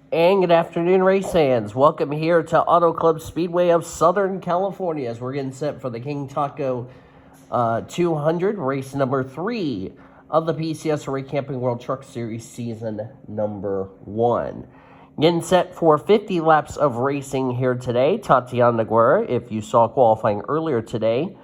And good afternoon, race fans. Welcome here to Auto Club Speedway of Southern California as we're getting set for the King Taco 200, race number 3 of the PCSRA Camping World Truck Series season number 1. Getting set for 50 laps of racing here today. Tatiana Guerra, if you saw qualifying earlier today,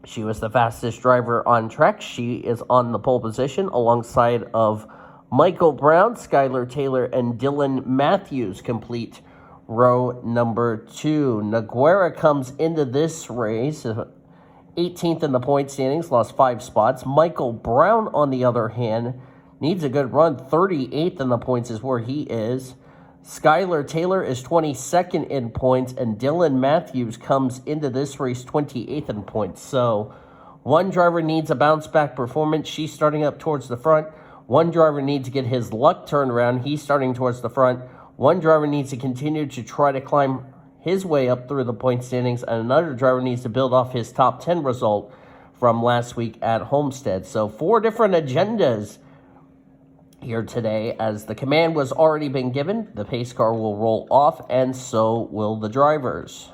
she was the fastest driver on track. She is on the pole position alongside of Michael Brown, Skylar Taylor, and Dylan Matthews complete row number 2. Noguera comes into this race 18th in the point standings, lost 5 spots. Michael Brown, on the other hand, needs a good run. 38th in the points is where he is. Skylar Taylor is 22nd in points, and Dylan Matthews comes into this race 28th in points. So one driver needs a bounce-back performance. She's starting up towards the front. One driver needs to get his luck turned around. He's starting towards the front. One driver needs to continue to try to climb his way up through the point standings, and another driver needs to build off his top 10 result from last week at Homestead. So 4 different agendas here today, as the command was already been given. The pace car will roll off, and so will the drivers.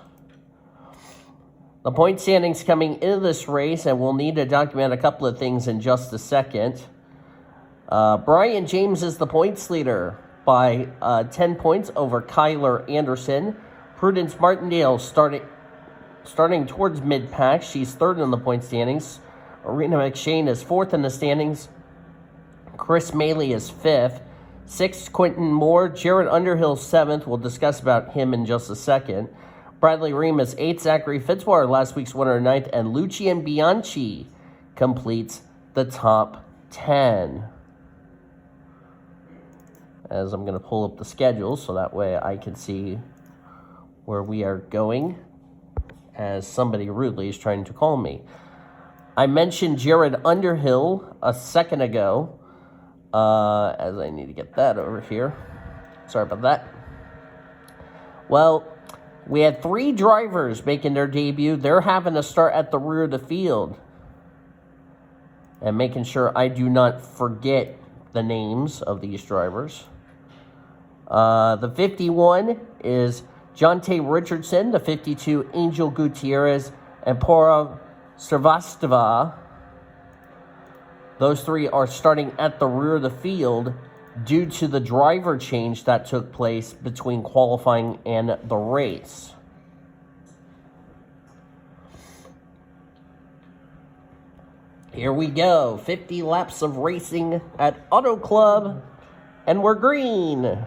The point standings coming into this race, and we'll need to document a couple of things in just a second. Brian James is the points leader by 10 points over Kyler Anderson. Prudence Martindale starting towards mid-pack. She's 3rd in the point standings. Arena McShane is 4th in the standings. Chris Maley is 5th. 6th, Quentin Moore. Jared Underhill, 7th. We'll discuss about him in just a second. Bradley Ream is 8th. Zachary Fitzwater, last week's winner, 9th. And Lucian Bianchi completes the top 10. As I'm going to pull up the schedule so that way I can see where we are going, as somebody rudely is trying to call me. I mentioned Jared Underhill a second ago, as I need to get that over here. Sorry about that. Well, we had 3 drivers making their debut. They're having to start at the rear of the field. And making sure I do not forget the names of these drivers. The 51 is Jonte Richardson. The 52, Angel Gutierrez and Pora Srivastava. Those 3 are starting at the rear of the field due to the driver change that took place between qualifying and the race. Here we go. 50 laps of racing at Auto Club, and we're green.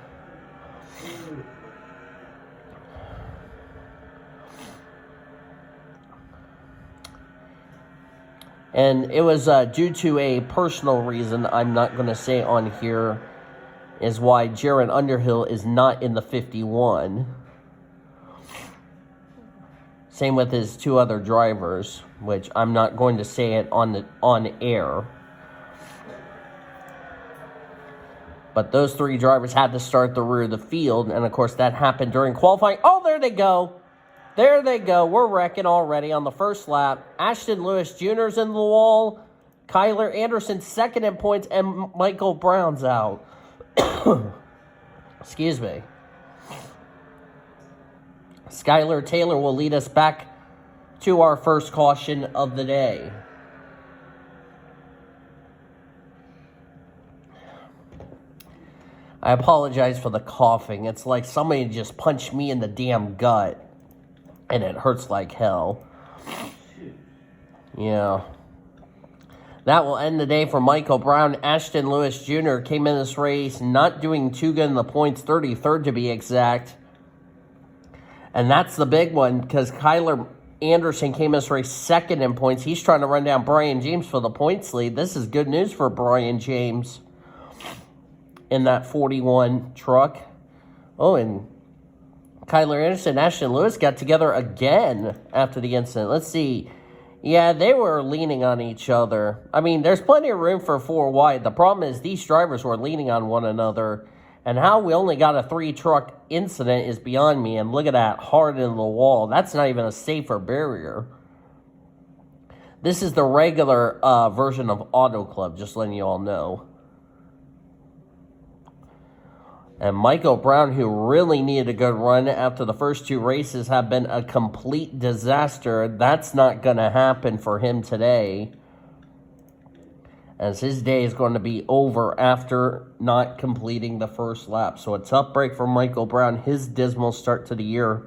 And it was due to a personal reason I'm not going to say on here is why Jared Underhill is not in the 51. Same with his 2 other drivers, which I'm not going to say it on air. But those 3 drivers had to start the rear of the field, and of course that happened during qualifying. Oh, there they go. There they go. We're wrecking already on the first lap. Ashton Lewis Jr.'s in the wall. Kyler Anderson 2nd in points, and Michael Brown's out. Excuse me. Skylar Taylor will lead us back to our first caution of the day. I apologize for the coughing. It's like somebody just punched me in the damn gut. And it hurts like hell. Yeah. That will end the day for Michael Brown. Ashton Lewis Jr. came in this race not doing too good in the points, 33rd to be exact. And that's the big one, because Kyler Anderson came in this race 2nd in points. He's trying to run down Brian James for the points lead. This is good news for Brian James in that 41 truck. Oh, and Kyler Anderson and Ashton Lewis got together again after the incident. Let's see. Yeah, they were leaning on each other. I mean, there's plenty of room for 4 wide. The problem is these drivers were leaning on one another. And how we only got a 3-truck incident is beyond me. And look at that, hard in the wall. That's not even a safer barrier. This is the regular version of Auto Club, just letting you all know. And Michael Brown, who really needed a good run after the first two races have been a complete disaster, that's not going to happen for him today, as his day is going to be over after not completing the first lap. So a tough break for Michael Brown. His dismal start to the year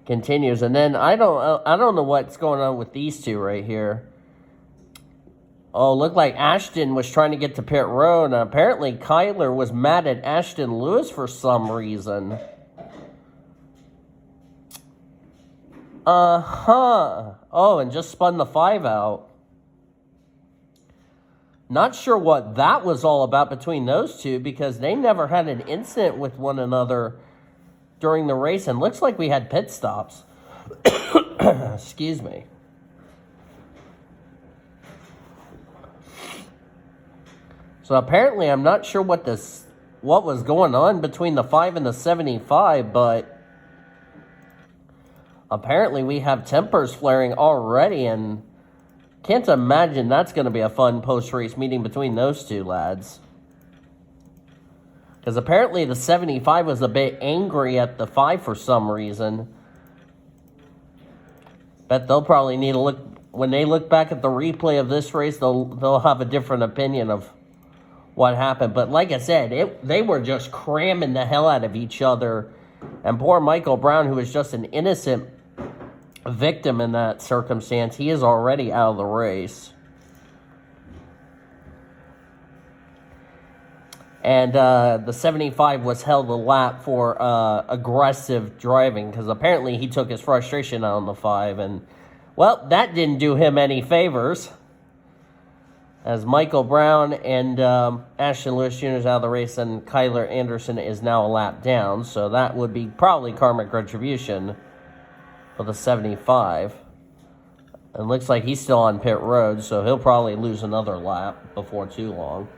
continues. And then I don't know what's going on with these two right here. Oh, looked like Ashton was trying to get to pit road, and apparently Kyler was mad at Ashton Lewis for some reason. Oh, and just spun the 5 out. Not sure what that was all about between those two, because they never had an incident with one another during the race, and looks like we had pit stops. Excuse me. So apparently, I'm not sure what was going on between the 5 and the 75, but apparently we have tempers flaring already, and can't imagine that's going to be a fun post-race meeting between those two lads. Because apparently the 75 was a bit angry at the 5 for some reason. Bet they'll probably need to look, when they look back at the replay of this race, they'll have a different opinion of what happened. But like I said, they were just cramming the hell out of each other. And poor Michael Brown, who was just an innocent victim in that circumstance, he is already out of the race. And the 75 was held a lap for aggressive driving, because apparently he took his frustration out on the 5. And, well, that didn't do him any favors, as Michael Brown and Ashton Lewis Jr. is out of the race, and Kyler Anderson is now a lap down. So that would be probably karmic retribution for the 75. And looks like he's still on pit road, so he'll probably lose another lap before too long.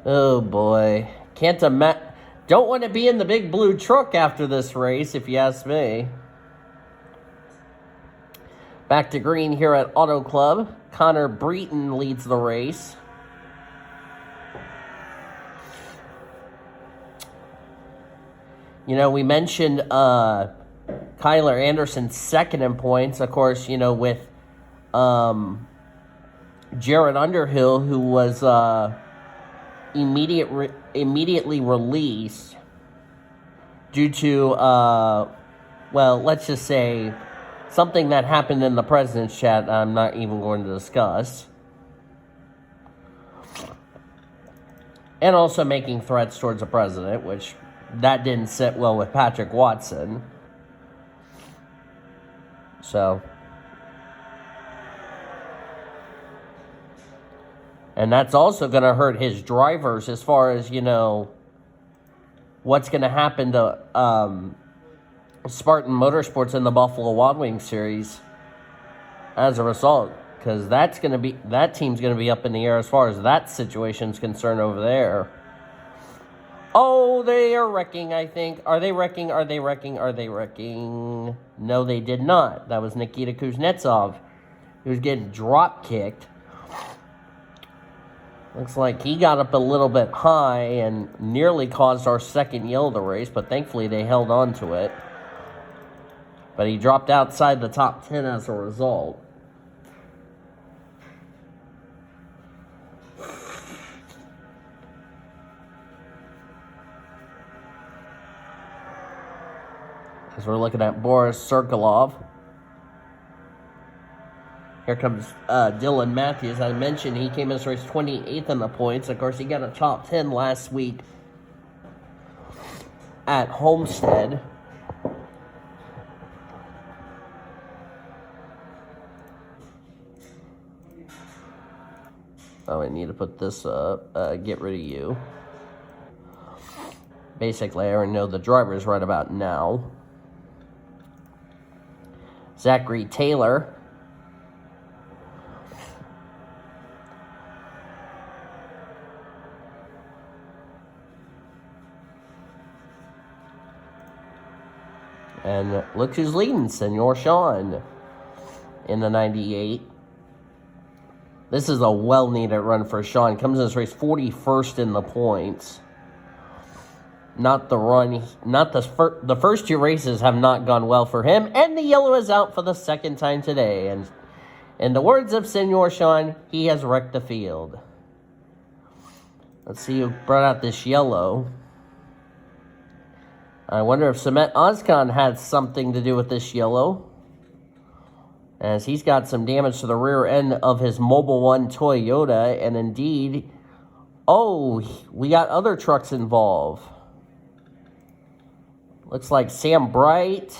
Oh boy. Don't want to be in the big blue truck after this race, if you ask me. Back to green here at Auto Club. Connor Breton leads the race. You know, we mentioned Kyler Anderson second in points. Of course, you know, with Jared Underhill, who was immediately released due to, well, let's just say something that happened in the president's chat I'm not even going to discuss. And also making threats towards the president, which that didn't sit well with Patrick Watson. So, and that's also going to hurt his drivers as far as, you know, what's going to happen to Spartan Motorsports in the Buffalo Wild Wings series as a result. Because that team's going to be up in the air as far as that situation's concerned over there. Oh, they are wrecking, I think. Are they wrecking? Are they wrecking? Are they wrecking? No, they did not. That was Nikita Kuznetsov, who was getting drop-kicked. Looks like he got up a little bit high and nearly caused our second yellow of the race, but thankfully they held on to it. But he dropped outside the top 10 as a result. As we're looking at Boris Serkolov. Here comes Dylan Matthews. I mentioned he came in this race 28th in the points. Of course, he got a top 10 last week at Homestead. Oh, I need to put this up. Get rid of you. Basically, I already know the drivers right about now. Zachary Taylor. And look who's leading, Senor Sean, in the 98. This is a well-needed run for Sean. Comes in this race 41st in the points. Not the run. The first two races have not gone well for him. And the yellow is out for the second time today. And in the words of Senor Sean, he has wrecked the field. Let's see who brought out this yellow. I wonder if Cement Ozcon had something to do with this yellow, as he's got some damage to the rear end of his Mobile One Toyota. And indeed, we got other trucks involved. Looks like Sam Bright.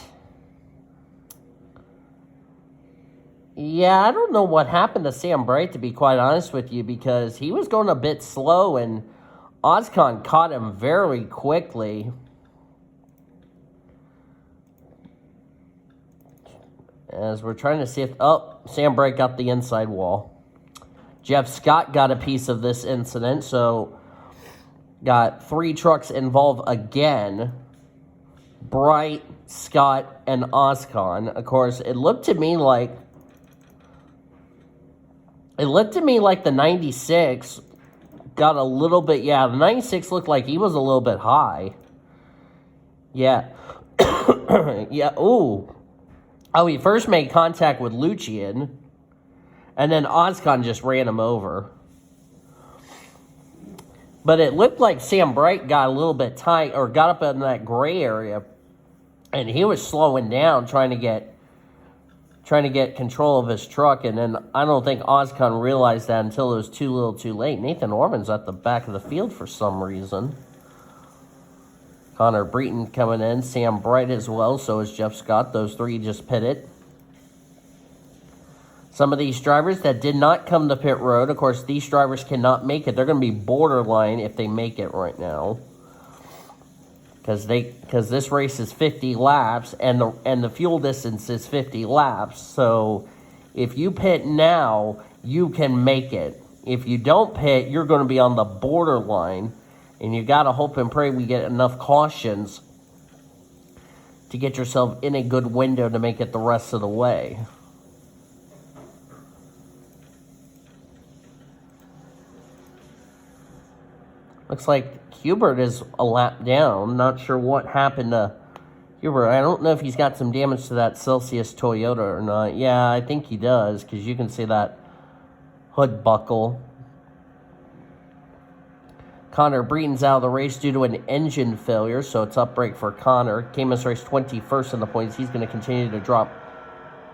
Yeah, I don't know what happened to Sam Bright, to be quite honest with you, because he was going a bit slow, and Ozcon caught him very quickly. As we're trying to see if... Sam Bright got the inside wall. Jeff Scott got a piece of this incident, so got 3 trucks involved again. Bright, Scott, and Ozcon. Of course, it looked to me like the 96 got a little bit... Yeah, the 96 looked like he was a little bit high. Yeah. Yeah, ooh. He first made contact with Lucian, and then Ozcon just ran him over. But it looked like Sam Bright got a little bit tight, or got up in that gray area, and he was slowing down, trying to get control of his truck. And then I don't think Ozcon realized that until it was too little too late. Nathan Orman's at the back of the field for some reason. Connor Breton coming in. Sam Bright as well. So is Jeff Scott. Those 3 just pitted. Some of these drivers that did not come to pit road. Of course, these drivers cannot make it. They're going to be borderline if they make it right now. Because this race is 50 laps, and the fuel distance is 50 laps. So if you pit now, you can make it. If you don't pit, you're going to be on the borderline. And you got to hope and pray we get enough cautions to get yourself in a good window to make it the rest of the way. Looks like Hubert is a lap down. Not sure what happened to Hubert. I don't know if he's got some damage to that Celsius Toyota or not. Yeah, I think he does, because you can see that hood buckle. Connor Breton's out of the race due to an engine failure, so it's up break for Connor. Came this race 21st in the points. He's going to continue to drop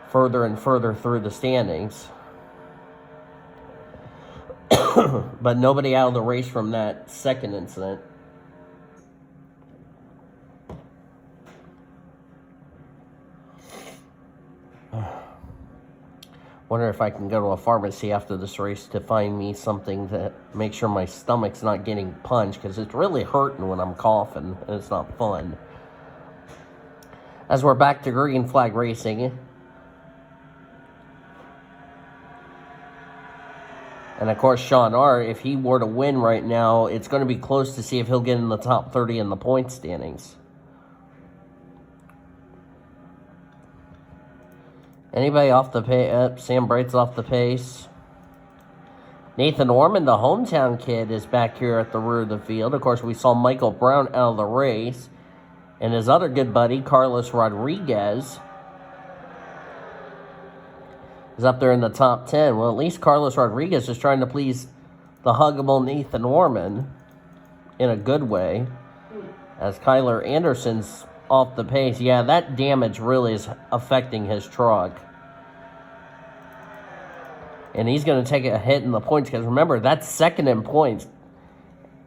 further and further through the standings. But nobody out of the race from that second incident. Wonder if I can go to a pharmacy after this race to find me something to make sure my stomach's not getting punched, because it's really hurting when I'm coughing, and it's not fun. As we're back to green flag racing. And of course, Sean R., if he were to win right now, it's going to be close to see if he'll get in the top 30 in the point standings. Anybody off the pace? Sam Bright's off the pace. Nathan Orman, the hometown kid, is back here at the rear of the field. Of course, we saw Michael Brown out of the race. And his other good buddy, Carlos Rodriguez, is up there in the top 10. Well, at least Carlos Rodriguez is trying to please the huggable Nathan Orman in a good way. As Kyler Anderson's off the pace. Yeah, that damage really is affecting his truck. And he's going to take a hit in the points, because remember, that's second in points.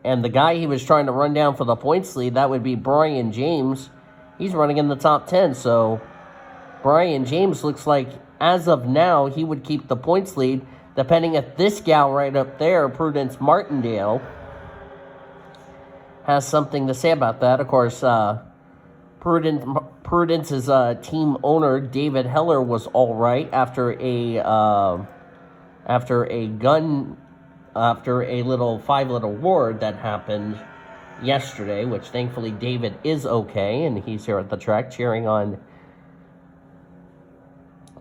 And the guy he was trying to run down for the points lead, that would be Brian James. He's running in the top 10. So Brian James looks like, as of now, he would keep the points lead, depending if this gal right up there, Prudence Martindale, has something to say about that. Of course, Prudence's team owner, David Heller, was all right after a little 5-letter word that happened yesterday, which thankfully David is okay, and he's here at the track cheering on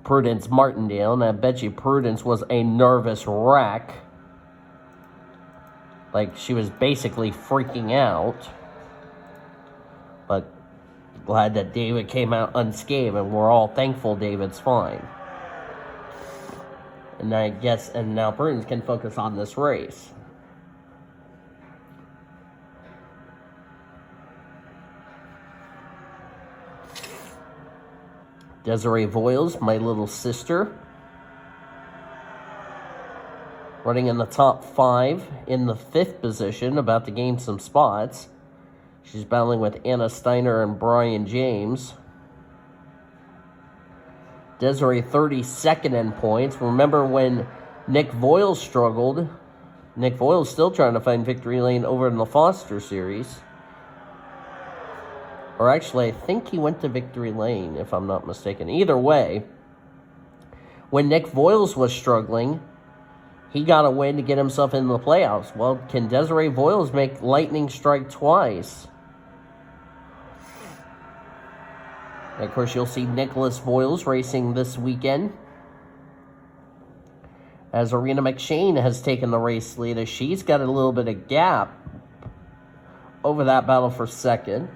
Prudence Martindale, and I bet you Prudence was a nervous wreck. Like, she was basically freaking out. But glad that David came out unscathed, and we're all thankful David's fine. And I guess, and now Prudence can focus on this race. Desiree Voiles, my little sister, running in the top 5 in the 5th position, about to gain some spots. She's battling with Anna Steiner and Brian James. Desiree 32nd in points. Remember when Nick Voiles struggled? Nick Voiles still trying to find victory lane over in the Foster Series. Or actually, I think he went to victory lane, if I'm not mistaken. Either way, when Nick Voiles was struggling, he got a win to get himself into the playoffs. Well, can Desiree Voiles make lightning strike twice? And of course, you'll see Nicholas Voiles racing this weekend, as Arena McShane has taken the race lead, as she's got a little bit of gap over that battle for second.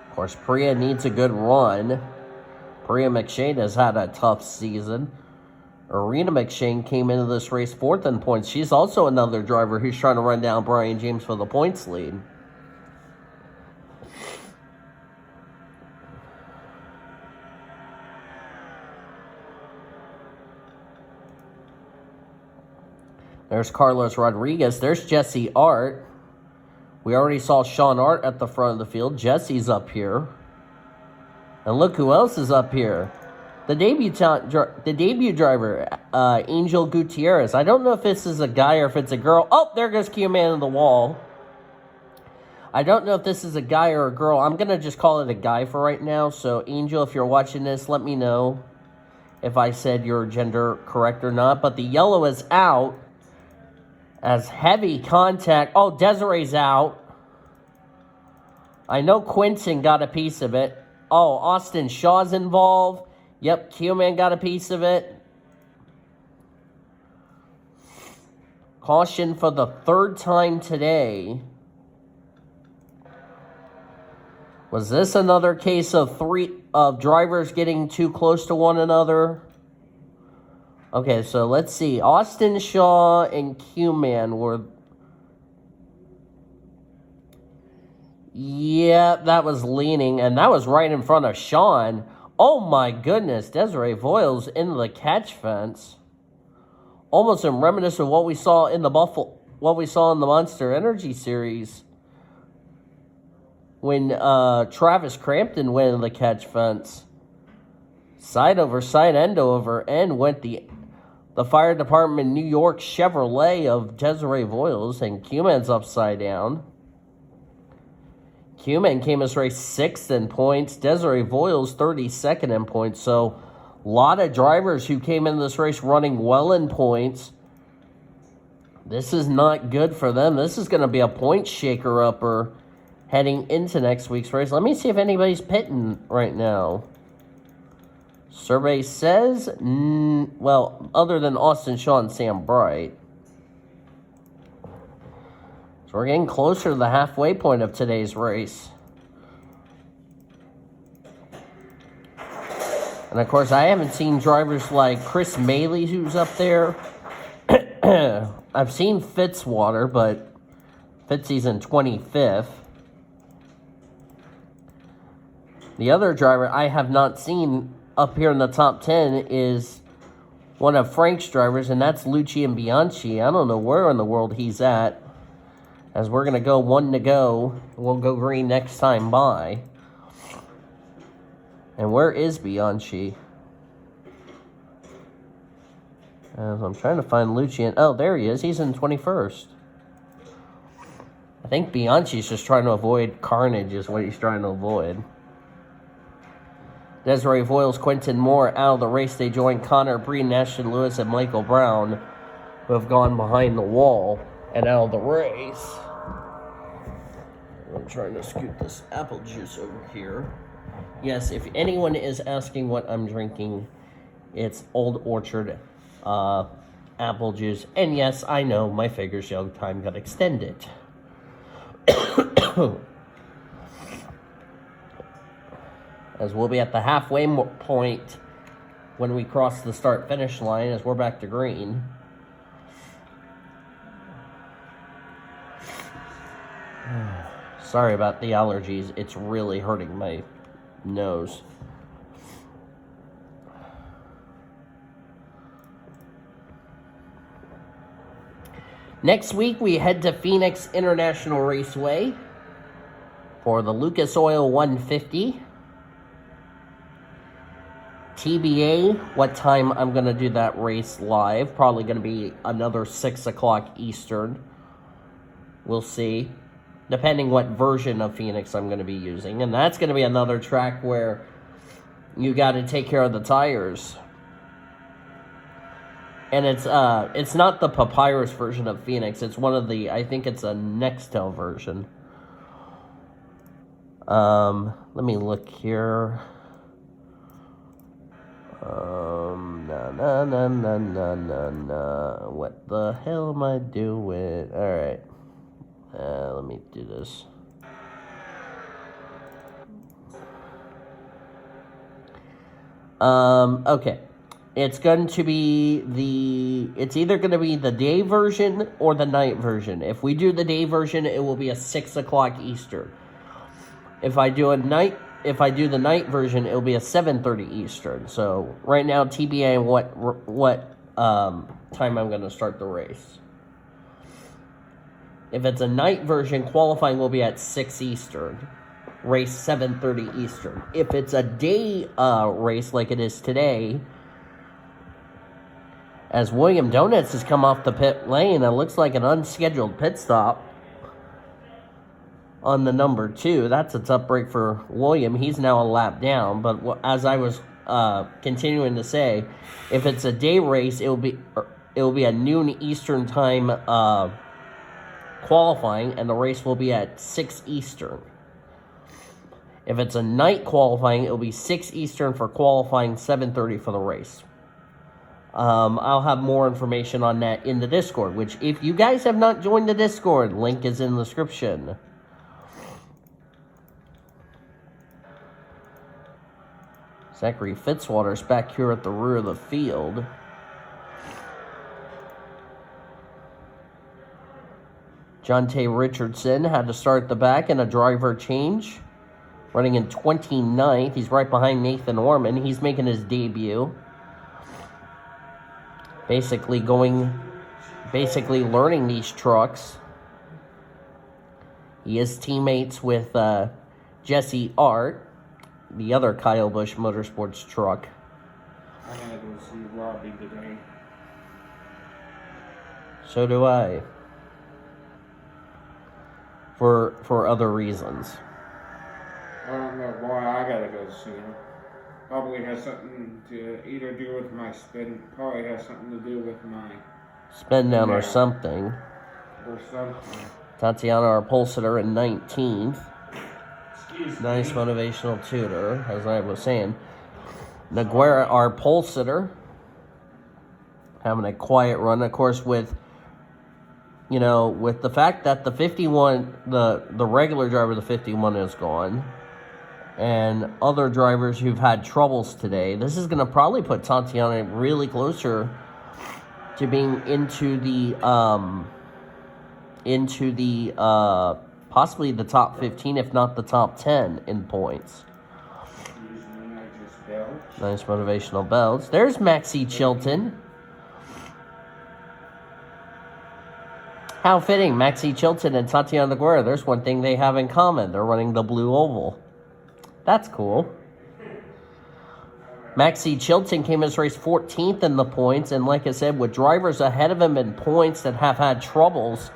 Of course, Priya needs a good run. Priya McShane has had a tough season. Arena McShane came into this race 4th in points. She's also another driver who's trying to run down Brian James for the points lead. There's Carlos Rodriguez. There's Jesse Art. We already saw Sean Art at the front of the field. Jesse's up here. And look who else is up here. The debut driver, Angel Gutierrez. I don't know if this is a guy or if it's a girl. Oh, there goes Q-Man on the wall. I don't know if this is a guy or a girl. I'm going to just call it a guy for right now. So, Angel, if you're watching this, let me know if I said your gender correct or not. But the yellow is out as heavy contact. Oh, Desiree's out. I know Quinton got a piece of it. Oh, Austin Shaw's involved. Yep, Q-Man got a piece of it. Caution for the 3rd time today. Was this another case of drivers getting too close to one another? Okay, so let's see. Austin Shaw and Q-Man were... Yeah, that was leaning, and that was right in front of Sean. Oh my goodness, Desiree Voiles into the catch fence. Almost in reminiscence of what we saw in the Monster Energy Series when Travis Crampton went in the catch fence. Side over side, end over end went the fire department New York Chevrolet of Desiree Voiles, and Q-Man's upside down. Q-Man came as race 6th in points. Desiree Voiles 32nd in points. So, a lot of drivers who came in this race running well in points. This is not good for them. This is going to be a point shaker-upper heading into next week's race. Let me see if anybody's pitting right now. Survey says, well, other than Austin Shaw and Sam Bright. So we're getting closer to the halfway point of today's race. And of course, I haven't seen drivers like Chris Maley, who's up there. I've seen Fitzwater, but Fitzy's in 25th. The other driver I have not seen up here in the top 10 is one of Frank's drivers, and that's Lucian Bianchi. I don't know where in the world he's at, as we're going to go 1 to go. We'll go green next time by. And where is Bianchi? As I'm trying to find Lucian. Oh, there he is. He's in 21st. I think Bianchi's just trying to avoid carnage is what he's trying to avoid. Desiree Voiles, Quentin Moore out of the race. They join Connor Breen, Ashton Lewis, and Michael Brown, who have gone behind the wall and out of the race. I'm trying to scoot this apple juice over here. Yes, if anyone is asking what I'm drinking, it's Old Orchard apple juice. And yes, I know my figure show time got extended. As we'll be at the halfway point when we cross the start-finish line, as we're back to green. Sorry about the allergies. It's really hurting my nose. Next week, we head to Phoenix International Raceway for the Lucas Oil 150. TBA, what time I'm going to do that race live. Probably going to be another 6 o'clock Eastern. We'll see. Depending what version of Phoenix I'm going to be using. And that's going to be another track where you got to take care of the tires. And it's not the Papyrus version of Phoenix. It's one of the, I think it's a Nextel version. Let me look here. What the hell am I doing? Alright. Let me do this. Okay. It's going to be it's either going to be the day version or the night version. If we do the day version, it will be a 6 o'clock Eastern. If I do the night version, it will be a 7:30 Eastern. So right now, TBA, what time I'm going to start the race. If it's a night version, qualifying will be at 6 Eastern. Race 7:30 Eastern. If it's a day race like it is today, as William Donuts has come off the pit lane, it looks like an unscheduled pit stop on the number 2. That's a tough break for William. He's now a lap down. But as I was continuing to say, if it's a day race, it will be a noon Eastern time qualifying, and the race will be at 6 Eastern. If it's a night qualifying, it will be 6 Eastern for qualifying, 7:30 for the race. I'll have more information on that in the Discord, which if you guys have not joined the Discord, link is in the description. Zachary Fitzwater's back here at the rear of the field. Jonte Richardson had to start at the back in a driver change. Running in 29th. He's right behind Nathan Orman. He's making his debut. Basically learning these trucks. He is teammates with Jesse Art, the other Kyle Busch Motorsports truck. I'm gonna go see Robbie today. So do I. For other reasons. I don't know why I gotta go see him. Probably has something to either do with my spin. Probably has something to do with my spin down or something. Or something. Tatiana, our pole sitter, in 19th. Excuse Nice me. motivational tutor, as I was saying. Naguera, our pole sitter, having a quiet run, of course, with the fact that the 51, the regular driver of the 51 is gone, and other drivers who've had troubles today, this is going to probably put Tatiana really closer to being into the possibly the top 15, if not the top 10 in points. Excuse me, I just belched. Nice motivational belts. There's Maxie Chilton. How fitting, Maxie Chilton and Tatiana Naguera. There's one thing they have in common. They're running the blue oval. That's cool. Maxie Chilton came as race 14th in the points, and like I said, with drivers ahead of him in points that have had troubles,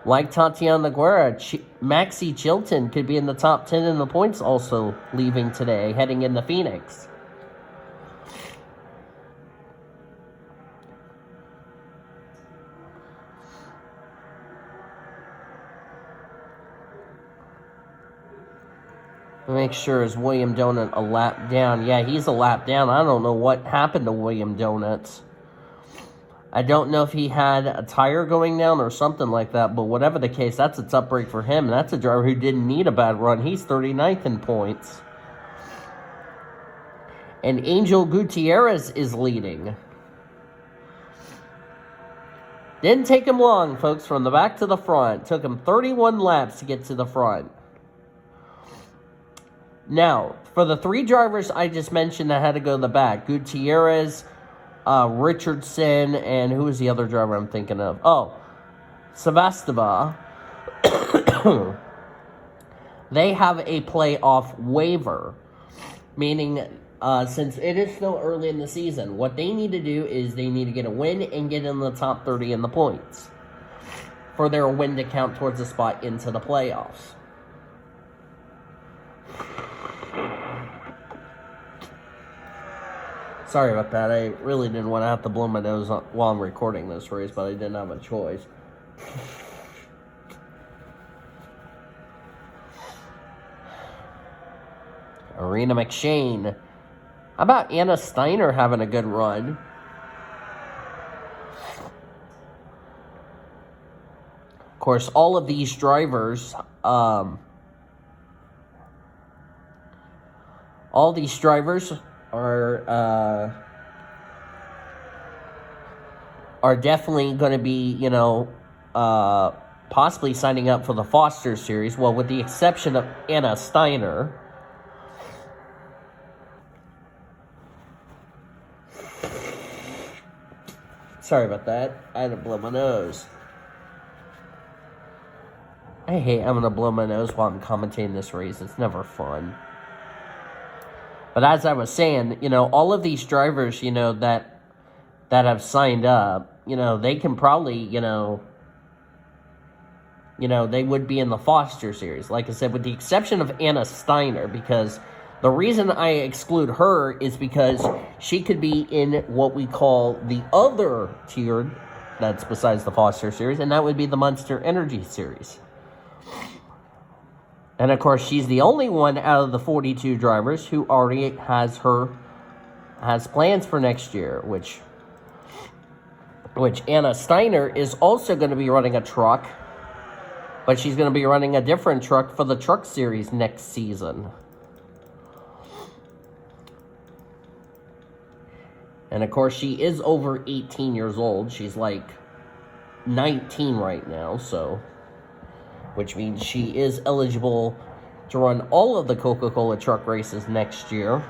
Like Tatiana Guerra, Maxie Chilton could be in the top 10 in the points also leaving today, heading into Phoenix. Make sure, is William Donut a lap down? Yeah, he's a lap down. I don't know what happened to William Donuts. I don't know if he had a tire going down or something like that, but whatever the case, that's a tough break for him. That's a driver who didn't need a bad run. He's 39th in points. And Angel Gutierrez is leading. Didn't take him long, folks, from the back to the front. Took him 31 laps to get to the front. Now, for the three drivers I just mentioned that had to go to the back, Gutierrez, Richardson, and who was the other driver I'm thinking of? Oh, Sevastova. They have a playoff waiver, meaning since it is still early in the season, what they need to do is they need to get a win and get in the top 30 in the points for their win to count towards a spot into the playoffs. Sorry about that. I really didn't want to have to blow my nose while I'm recording this race, but I didn't have a choice. Arena McShane. How about Anna Steiner having a good run? Of course, all of these drivers, are definitely going to be, possibly signing up for the Foster Series. Well, with the exception of Anna Steiner. Sorry about that. I had to blow my nose. I hate having to blow my nose while I'm commentating this race. It's never fun. But as I was saying, all of these drivers, that have signed up, they can probably, they would be in the Foster Series. Like I said, with the exception of Anna Steiner, because the reason I exclude her is because she could be in what we call the other tiered, that's besides the Foster Series, and that would be the Monster Energy Series. And of course, she's the only one out of the 42 drivers who already has plans for next year, which Anna Steiner is also going to be running a truck, but she's going to be running a different truck for the Truck Series next season. And of course, she is over 18 years old. She's like 19 right now, which means she is eligible to run all of the Coca-Cola truck races next year.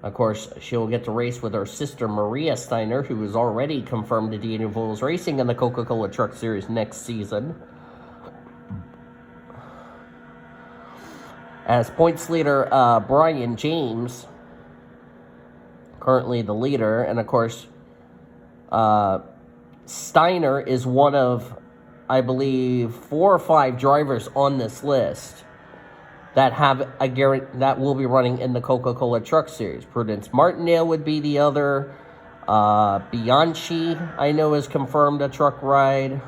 Of course, she'll get to race with her sister Maria Steiner, who is already confirmed to be involved racing in the Coca-Cola Truck Series next season. As points leader, Brian James, currently the leader, and of course, Steiner is one of, I believe, 4 or 5 drivers on this list that have that will be running in the Coca-Cola Truck Series. Prudence Martindale would be the other. Bianchi, I know, is confirmed a truck ride.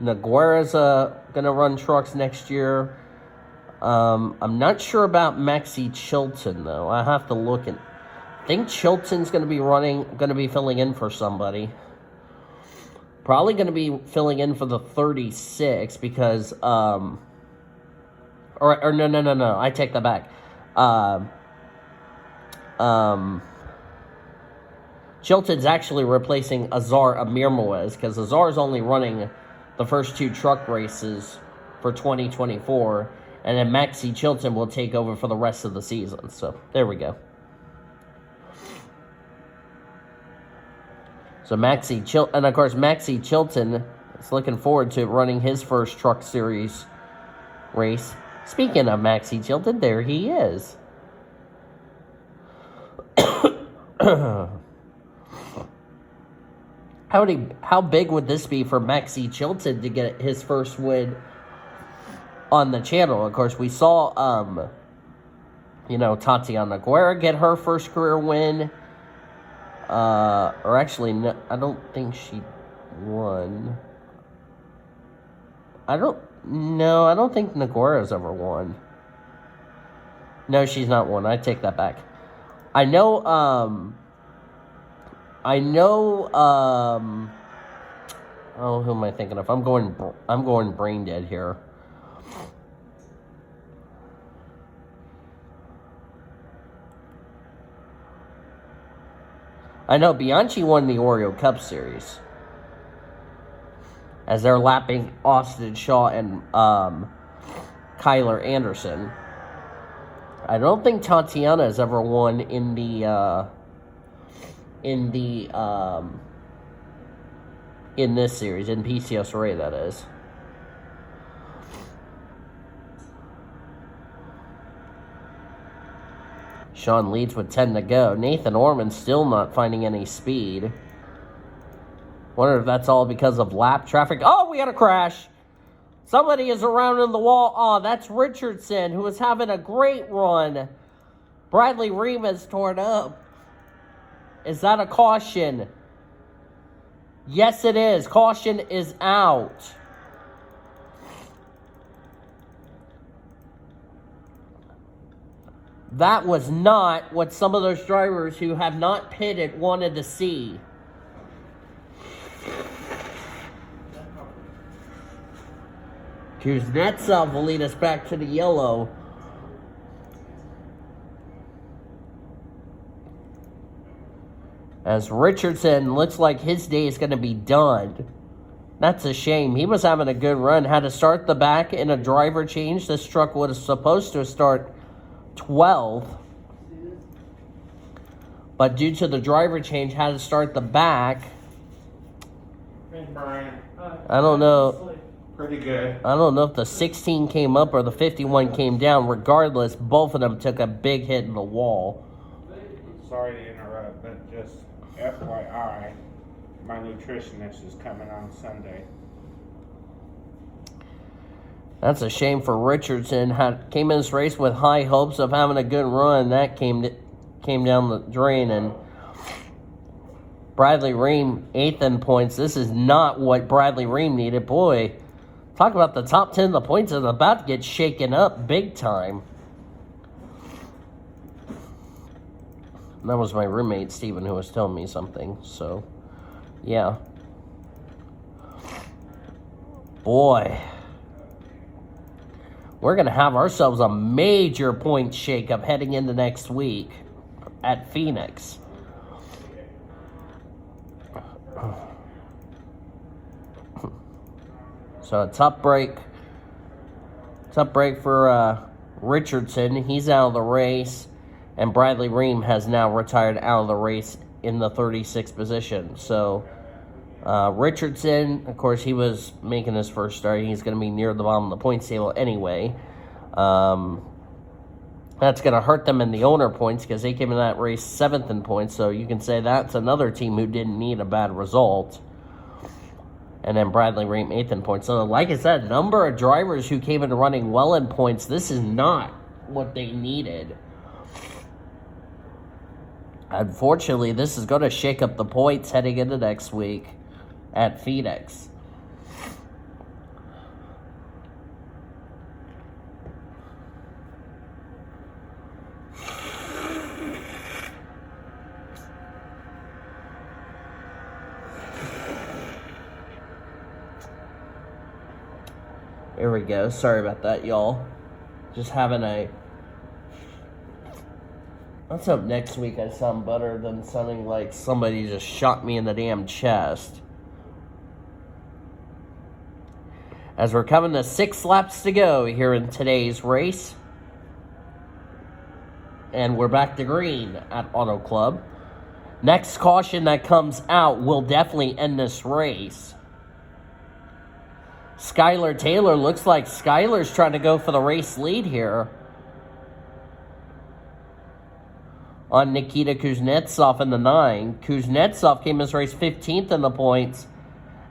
Naguera's gonna run trucks next year. I'm not sure about Maxie Chilton though. I have to look and I think Chilton's gonna be filling in for somebody. Probably gonna be filling in for the 36 because or no. I take that back. Chilton's actually replacing Azar Amirmoez because Azar's only running the first 2 truck races for 2024, and then Maxie Chilton will take over for the rest of the season. So, there we go. So, and of course, Maxie Chilton is looking forward to running his first truck series race. Speaking of Maxie Chilton, there he is. How big would this be for Maxie Chilton to get his first win on the channel? Of course, we saw, Tatiana Guerra get her first career win. Or actually, no, I don't think she won. I don't think Naguera's ever won. No, she's not won. I take that back. I know, who am I thinking of? I'm going brain dead here. I know Bianchi won the Oreo Cup Series. As they're lapping Austin Shaw and Kyler Anderson. I don't think Tatiana has ever won in this series, in PCSRA, that is. Sean leads with 10 to go. Nathan Orman still not finding any speed. Wonder if that's all because of lap traffic. Oh, we had a crash. Somebody is around in the wall. Oh, that's Richardson, who is having a great run. Bradley Ream is torn up. Is that a caution? Yes, it is. Caution is out. That was not what some of those drivers who have not pitted wanted to see. Kuznetsov will lead us back to the yellow. As Richardson looks like his day is going to be done. That's a shame. He was having a good run. Had to start the back in a driver change. This truck was supposed to start 12th. But due to the driver change, had to start the back. Hey, Brian. I don't know. Pretty good. I don't know if the 16 came up or the 51 came down. Regardless, both of them took a big hit in the wall. Sorry to interrupt, but just FYI, my nutritionist is coming on Sunday. That's a shame for Richardson. Came in this race with high hopes of having a good run. That came down the drain. And Bradley Ream, 8th in points. This is not what Bradley Ream needed. Boy, talk about the top 10 of the points is about to get shaken up big time. That was my roommate, Steven, who was telling me something. So, yeah. Boy. We're going to have ourselves a major point shakeup heading into next week at Phoenix. So a tough break. Tough break for Richardson. He's out of the race. And Bradley Ream has now retired out of the race in the 36th position. So Richardson, of course, he was making his first start. He's going to be near the bottom of the points table anyway. That's going to hurt them in the owner points because they came in that race 7th in points. So you can say that's another team who didn't need a bad result. And then Bradley Ream 8th in points. So like I said, number of drivers who came in running well in points. This is not what they needed. Unfortunately, this is going to shake up the points heading into next week at Phoenix. There we go. Sorry about that, y'all. Just having a... Let's hope next week I sound better than sounding like somebody just shot me in the damn chest. As we're coming to 6 laps to go here in today's race. And we're back to green at Auto Club. Next caution that comes out will definitely end this race. Skylar Taylor, looks like Skylar's trying to go for the race lead here. on Nikita Kuznetsov in the 9. Kuznetsov came this race 15th in the points.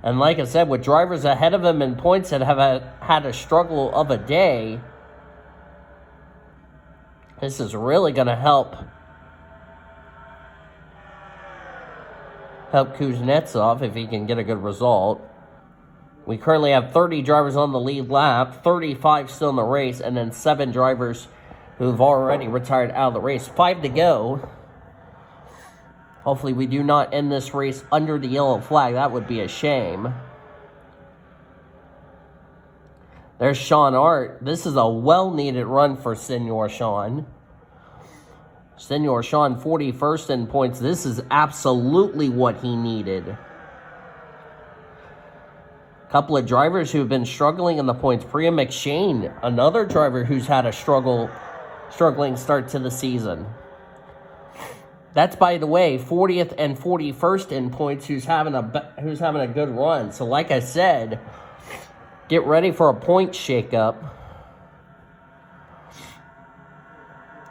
And like I said, with drivers ahead of him in points that have had a struggle of a day, this is really going to help Kuznetsov if he can get a good result. We currently have 30 drivers on the lead lap, 35 still in the race, and then 7 drivers who've already retired out of the race. 5 to go. Hopefully we do not end this race under the yellow flag. That would be a shame. There's Sean Art. This is a well-needed run for Senor Sean. Senor Sean, 41st in points. This is absolutely what he needed. Couple of drivers who have been struggling in the points. Priya McShane, another driver who's had a struggling start to the season. That's, by the way, 40th and 41st in points, who's having a good run. So like I said, get ready for a point shakeup.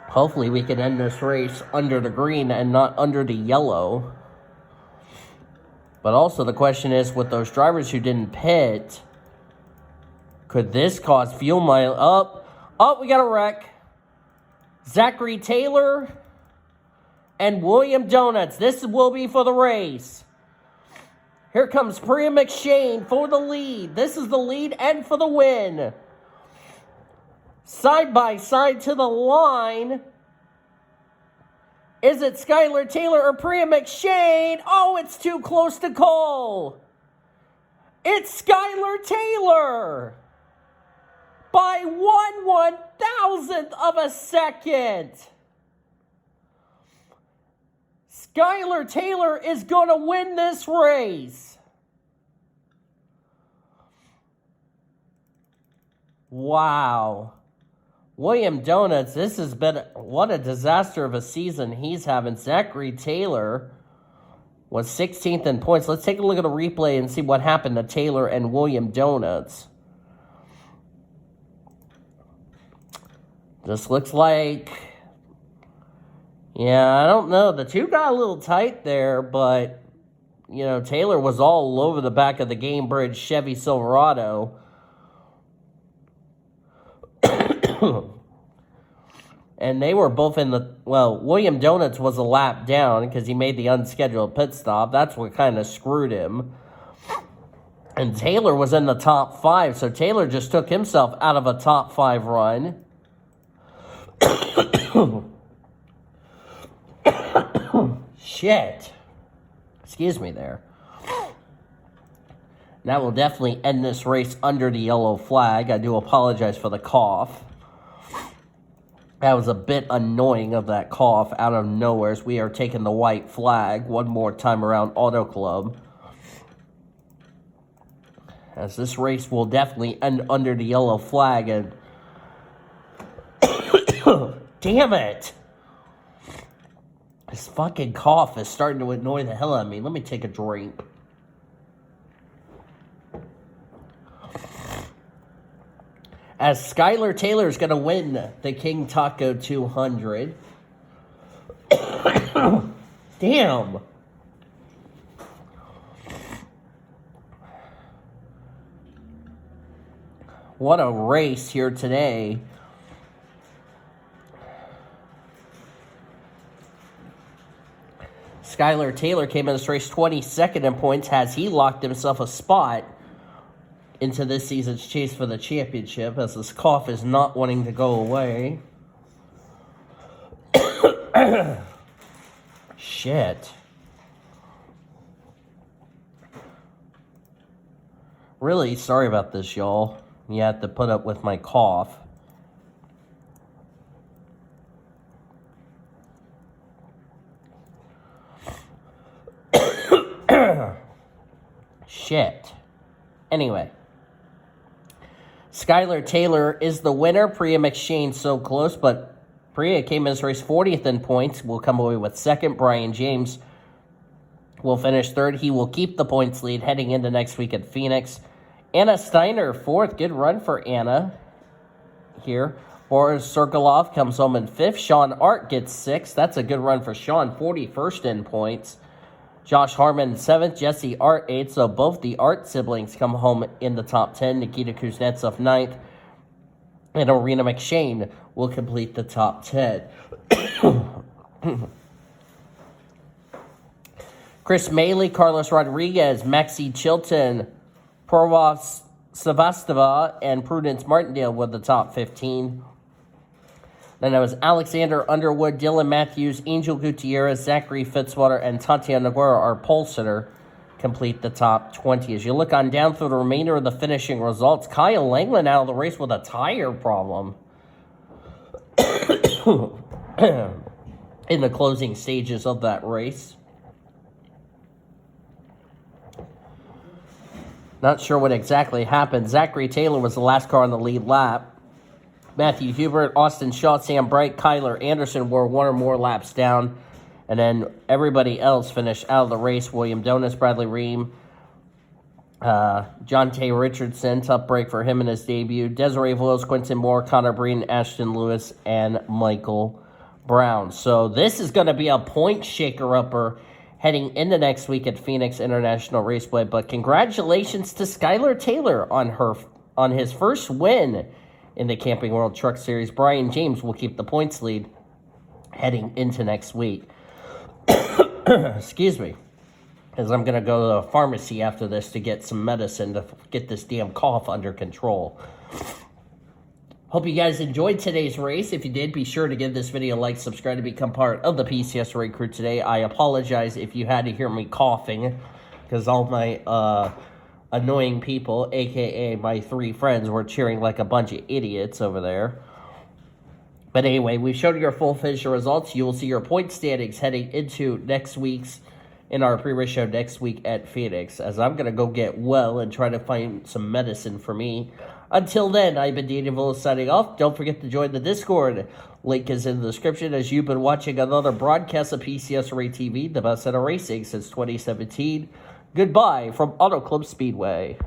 Hopefully we can end this race under the green and not under the yellow. But also the question is, with those drivers who didn't pit, could this cause fuel mileage? Oh, we got a wreck. Zachary Taylor and William Donuts. This will be for the race. Here comes Priya McShane for the lead. This is the lead and for the win. Side by side to the line. Is it Skylar Taylor or Priya McShane? Oh, it's too close to call. It's Skylar Taylor by 1/1000th of a second. Skylar Taylor is going to win this race. Wow. William Donuts, this has been, what a disaster of a season he's having. Zachary Taylor was 16th in points. Let's take a look at a replay and see what happened to Taylor and William Donuts. This looks like, yeah, I don't know. The two got a little tight there, but, you know, Taylor was all over the back of the Game Bridge Chevy Silverado. And they were both in the, well, William Donuts was a lap down because he made the unscheduled pit stop. That's what kind of screwed him. And Taylor was in the top 5, so Taylor just took himself out of a top 5 run. Shit. Excuse me there. That will definitely end this race under the yellow flag. I do apologize for the cough. That was a bit annoying of that cough out of nowhere, as we are taking the white flag one more time around Auto Club. As this race will definitely end under the yellow flag. And damn it! This fucking cough is starting to annoy the hell out of me. Let me take a drink. As Skylar Taylor is going to win the King Taco 200. Damn. What a race here today. Skylar Taylor came in this race 22nd in points. Has he locked himself a spot into this season's chase for the championship, as this cough is not wanting to go away. Shit. Really sorry about this, y'all. You have to put up with my cough. Shit. Anyway. Skylar Taylor is the winner. Priya McShane so close, but Priya came in this race 40th in points. Will come away with second. Brian James will finish third. He will keep the points lead heading into next week at Phoenix. Anna Steiner, fourth. Good run for Anna here. Boris Sokolov comes home in 5th. Sean Art gets 6th. That's a good run for Sean, 41st in points. Josh Harmon 7th. Jesse Art 8th. So both the Art siblings come home in the top 10. Nikita Kuznetsov 9th. And Arena McShane will complete the top 10. Chris Maley, Carlos Rodriguez, Maxi Chilton, Purvos Sevastova, and Prudence Martindale were the top 15. Then it was Alexander Underwood, Dylan Matthews, Angel Gutierrez, Zachary Fitzwater, and Tatiana Naguera, our pole sitter, complete the top 20. As you look on down through the remainder of the finishing results, Kyle Langland out of the race with a tire problem in the closing stages of that race. Not sure what exactly happened. Zachary Taylor was the last car on the lead lap. Matthew Hubert, Austin Shaw, Sam Bright, Kyler Anderson were one or more laps down. And then everybody else finished out of the race. William Donis, Bradley Ream, John Tay Richardson, tough break for him in his debut. Desiree Willis, Quinton Moore, Connor Breen, Ashton Lewis, and Michael Brown. So this is going to be a point shaker-upper heading into next week at Phoenix International Raceway. But congratulations to Skylar Taylor on his first win in the Camping World Truck Series. Brian James will keep the points lead heading into next week. Excuse me, because I'm going to go to the pharmacy after this to get some medicine to get this damn cough under control. Hope you guys enjoyed today's race. If you did, be sure to give this video a like, subscribe to become part of the PCSRA crew today. I apologize if you had to hear me coughing, because all my annoying people, a.k.a. my 3 friends, were cheering like a bunch of idiots over there. But anyway, we've shown you your full finisher results. You will see your point standings heading into next week's, in our pre-race show next week at Phoenix, as I'm going to go get well and try to find some medicine for me. Until then, I've been Daniel Willis signing off. Don't forget to join the Discord. Link is in the description as you've been watching another broadcast of PCSRA TV, the best in racing since 2017. Goodbye from Auto Club Speedway.